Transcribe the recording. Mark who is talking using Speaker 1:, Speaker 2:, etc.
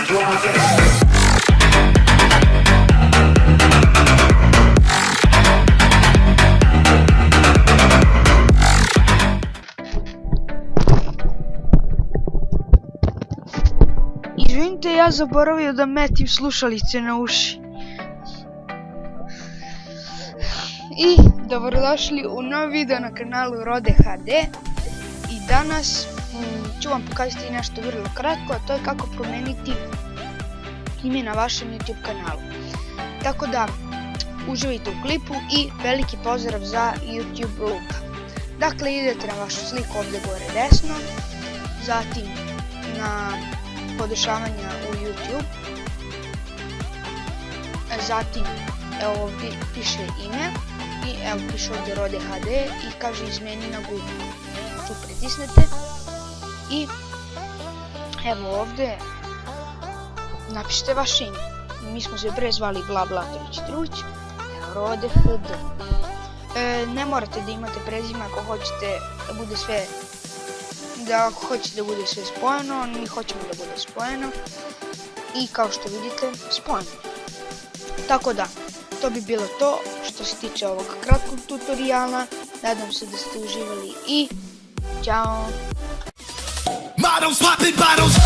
Speaker 1: Izvinite, ja zaboravio da metim slušalice na uši. I dobrodošli u novi video na kanalu Rode HD. I danas ću vam pokazati nešto vrlo kratko, a to je kako promeniti ime na vašem YouTube kanalu. Tako da, uživajte u klipu i veliki pozdrav za YouTube Luka. Dakle, idete na vašu sliku ovdje gore desno, zatim na podešavanja u YouTube, zatim evo ovdje piše ime i evo piše ovdje Rode HD i kaže izmeni na Google. Tu pritisnete i evo ovdje napišite vaše ime. Mi smo se pre zvali bla bla truć, evo Rode HD. Ne morate da imate prezime ako hoćete da bude sve spojeno, mi hoćemo da bude spojeno i kao što vidite spojeno. Tako da, to bi bilo to što se tiče ovog kratkog tutoriala. Nadam se da ste uživali i ćao! Models popping bottles.